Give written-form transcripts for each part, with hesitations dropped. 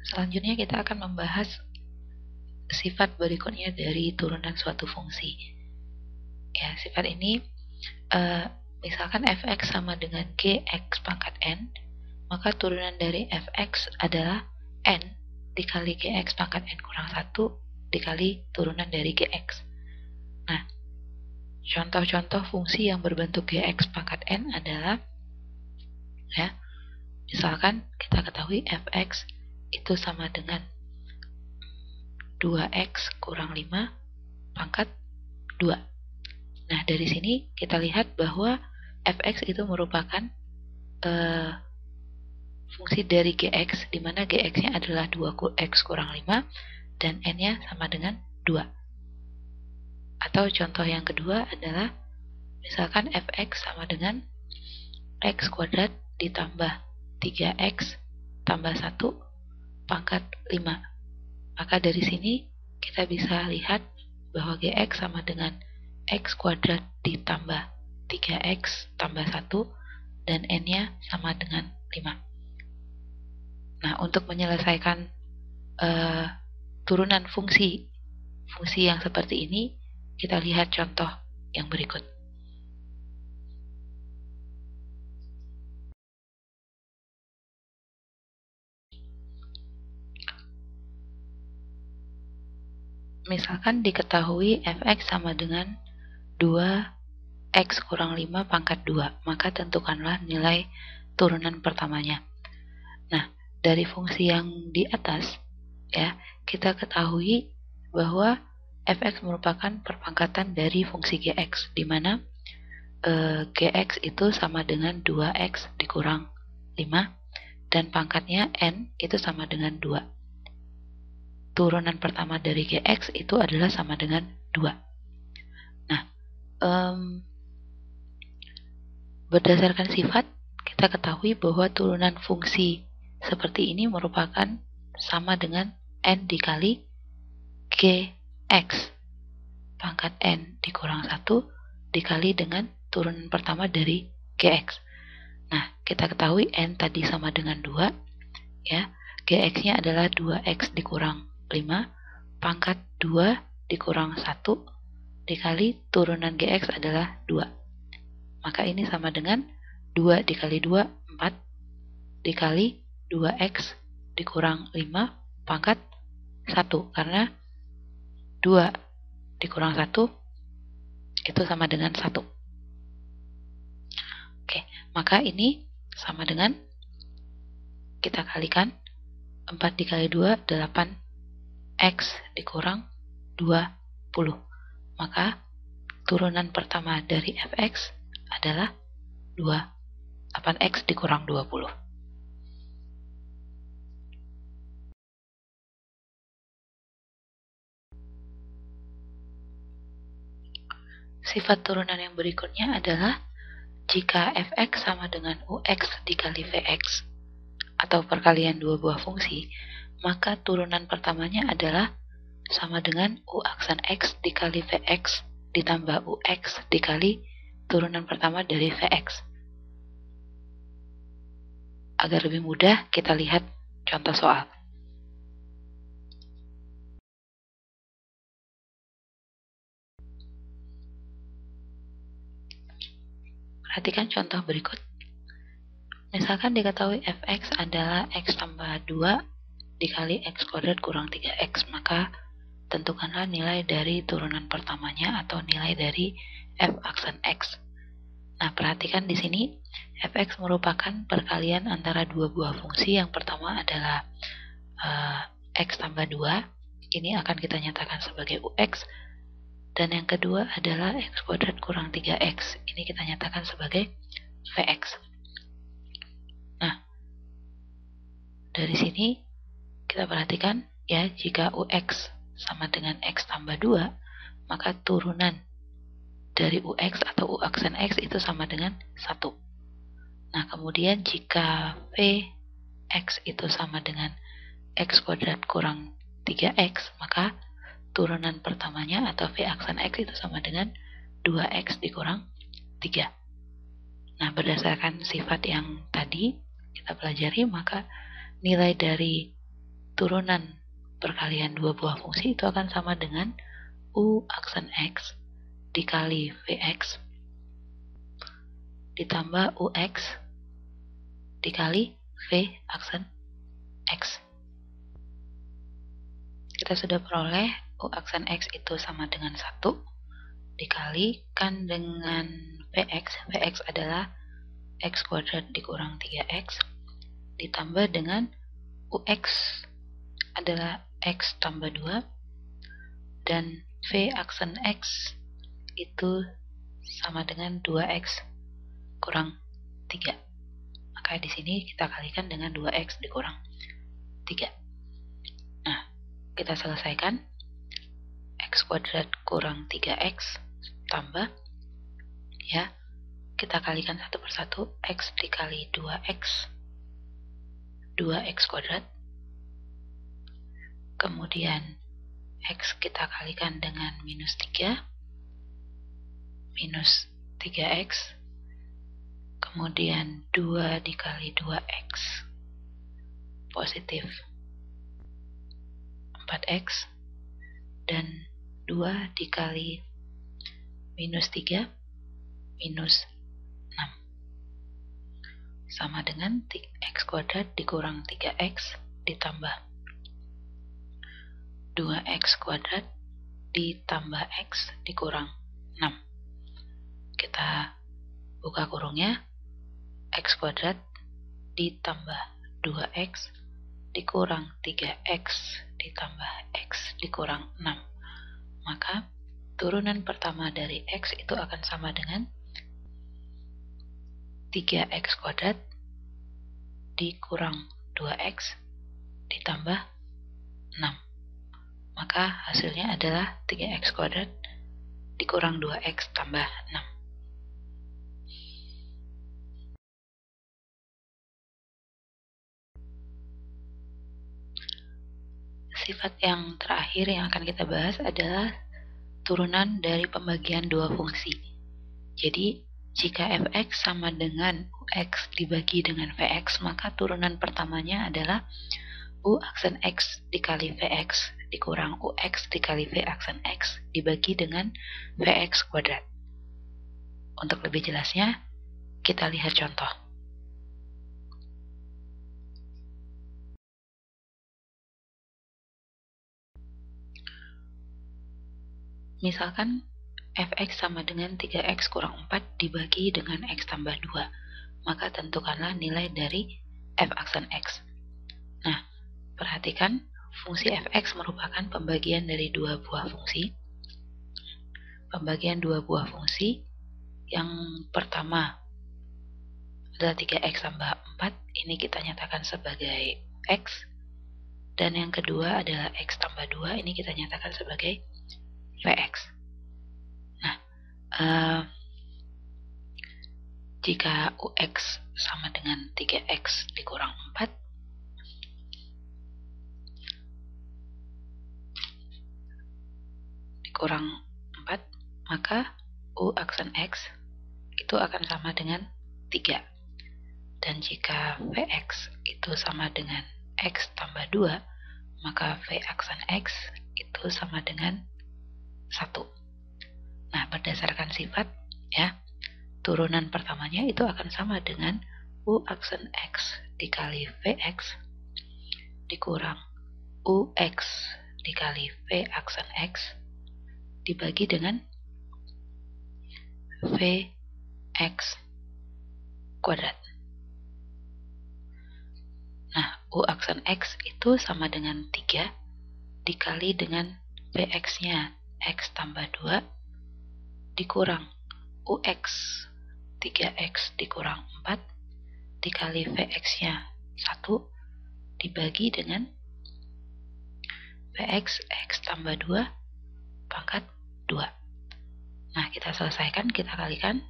Selanjutnya kita akan membahas sifat berikutnya dari turunan suatu fungsi. Ya, sifat ini misalkan fx sama dengan gx pangkat n, maka turunan dari fx adalah n dikali gx pangkat n kurang 1 dikali turunan dari gx. Nah, contoh-contoh fungsi yang berbentuk gx pangkat n adalah, ya, misalkan kita ketahui fx itu sama dengan 2x kurang 5 pangkat 2. Nah, dari sini kita lihat bahwa fx itu merupakan fungsi dari gx, di mana gx-nya adalah 2x kurang 5 dan n-nya sama dengan 2. Atau contoh yang kedua adalah misalkan fx sama dengan x kuadrat ditambah 3x tambah 1 pangkat 5. Maka dari sini kita bisa lihat bahwa gx sama dengan x kuadrat ditambah 3x tambah 1 dan n-nya sama dengan 5. Nah, untuk menyelesaikan turunan fungsi yang seperti ini, kita lihat contoh yang berikut. Misalkan diketahui fx sama dengan 2x kurang 5 pangkat 2, maka tentukanlah nilai turunan pertamanya. Nah, dari fungsi yang di atas, ya, kita ketahui bahwa fx merupakan perpangkatan dari fungsi gx, di mana gx itu sama dengan 2x dikurang 5 dan pangkatnya n itu sama dengan 2. Turunan pertama dari gx itu adalah sama dengan 2. Nah, berdasarkan sifat, kita ketahui bahwa turunan fungsi seperti ini merupakan sama dengan n dikali gx pangkat n dikurang 1 dikali dengan turunan pertama dari gx. Nah, kita ketahui n tadi sama dengan 2, ya. Gx-nya adalah 2x dikurang 5 pangkat 2 dikurang 1 dikali turunan gx adalah 2. Maka ini sama dengan 2 dikali 2, 4 dikali 2x dikurang 5 pangkat 1, karena 2 dikurang 1 itu sama dengan 1. Oke, maka ini sama dengan, kita kalikan 4 dikali 2, 8x dikurang 20. Maka turunan pertama dari fx adalah 8x dikurang 20. Sifat turunan yang berikutnya adalah jika fx sama dengan ux dikali vx atau perkalian dua buah fungsi, maka turunan pertamanya adalah sama dengan u aksen x dikali vx ditambah ux dikali turunan pertama dari vx. Agar lebih mudah, kita lihat contoh soal. Perhatikan contoh berikut. Misalkan diketahui fx adalah x tambah 2 dikali x kuadrat kurang 3x, maka tentukanlah nilai dari turunan pertamanya atau nilai dari f aksen x. Nah, perhatikan di sini fx merupakan perkalian antara dua buah fungsi. Yang pertama adalah x tambah 2, ini akan kita nyatakan sebagai ux, dan yang kedua adalah x kuadrat kurang 3x, ini kita nyatakan sebagai vx. Nah, dari sini kita perhatikan, ya, jika ux sama dengan x tambah 2, maka turunan dari ux atau u aksen x itu sama dengan 1. Nah, kemudian jika vx itu sama dengan x kuadrat kurang 3x, maka turunan pertamanya atau v aksen x itu sama dengan 2x dikurang 3. Nah, berdasarkan sifat yang tadi kita pelajari, maka nilai dari turunan perkalian dua buah fungsi itu akan sama dengan U aksen X dikali Vx ditambah Ux dikali V aksen X. Kita sudah peroleh U aksen X itu sama dengan 1 dikalikan dengan Vx. Vx adalah X kuadrat dikurang 3X ditambah dengan Ux adalah X tambah 2 dan V aksen X itu sama dengan 2X kurang 3. Maka di sini kita kalikan dengan 2X dikurang 3. Nah, kita selesaikan. X kuadrat kurang 3X tambah, ya, kita kalikan satu persatu. X dikali 2X 2X kuadrat, kemudian X kita kalikan dengan minus 3 minus 3X, kemudian 2 dikali 2X positif 4X, dan 2 dikali minus 3 minus 6 sama dengan X kuadrat dikurang 3X ditambah 2X kuadrat ditambah X dikurang 6. Kita buka kurungnya. X kuadrat ditambah 2X dikurang 3X ditambah X dikurang 6. Maka turunan pertama dari X itu akan sama dengan 3X kuadrat dikurang 2X ditambah 6. Maka hasilnya adalah 3X kuadrat dikurang 2X tambah 6. Sifat yang terakhir yang akan kita bahas adalah turunan dari pembagian dua fungsi. Jadi, jika fx sama dengan ux dibagi dengan vx, maka turunan pertamanya adalah u aksen x dikali vx dikurang ux dikali v aksen x dibagi dengan vx kuadrat. Untuk lebih jelasnya, kita lihat contoh. Misalkan fx sama dengan 3x kurang 4 dibagi dengan x tambah 2, maka tentukanlah nilai dari f aksen x. Nah, perhatikan fungsi fx merupakan pembagian dari dua buah fungsi. Pembagian dua buah fungsi yang pertama adalah 3x tambah 4, ini kita nyatakan sebagai x. Dan yang kedua adalah x tambah 2, ini kita nyatakan sebagai vx. Nah, jika ux sama dengan 3x dikurang 4, maka u aksen x itu akan sama dengan 3. Dan jika vx itu sama dengan x tambah 2, maka v aksen x itu sama dengan 1. Nah, berdasarkan sifat, ya, turunan pertamanya itu akan sama dengan u aksen x dikali vx dikurang ux dikali v aksen x dibagi dengan vx kuadrat. Nah, u aksen x itu sama dengan 3 dikali dengan vx-nya x tambah 2 dikurang ux 3x dikurang 4 dikali vx-nya 1 dibagi dengan vx x tambah 2 pangkat 2. Nah, kita selesaikan, kita kalikan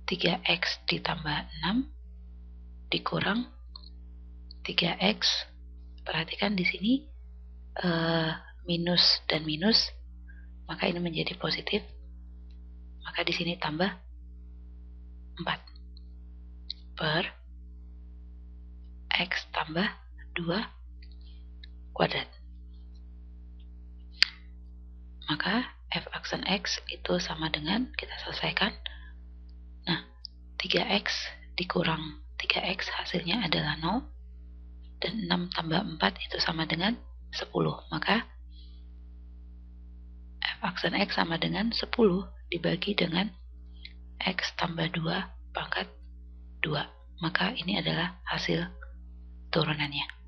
3x ditambah 6 dikurang 3x. Perhatikan di sini minus dan minus, maka ini menjadi positif. Maka di sini tambah 4 per x tambah 2 kuadrat. Maka f aksen X itu sama dengan, kita selesaikan. Nah, 3X dikurang 3X hasilnya adalah 0. Dan 6 tambah 4 itu sama dengan 10. Maka f aksen X sama dengan 10 dibagi dengan X tambah 2 pangkat 2. Maka ini adalah hasil turunannya.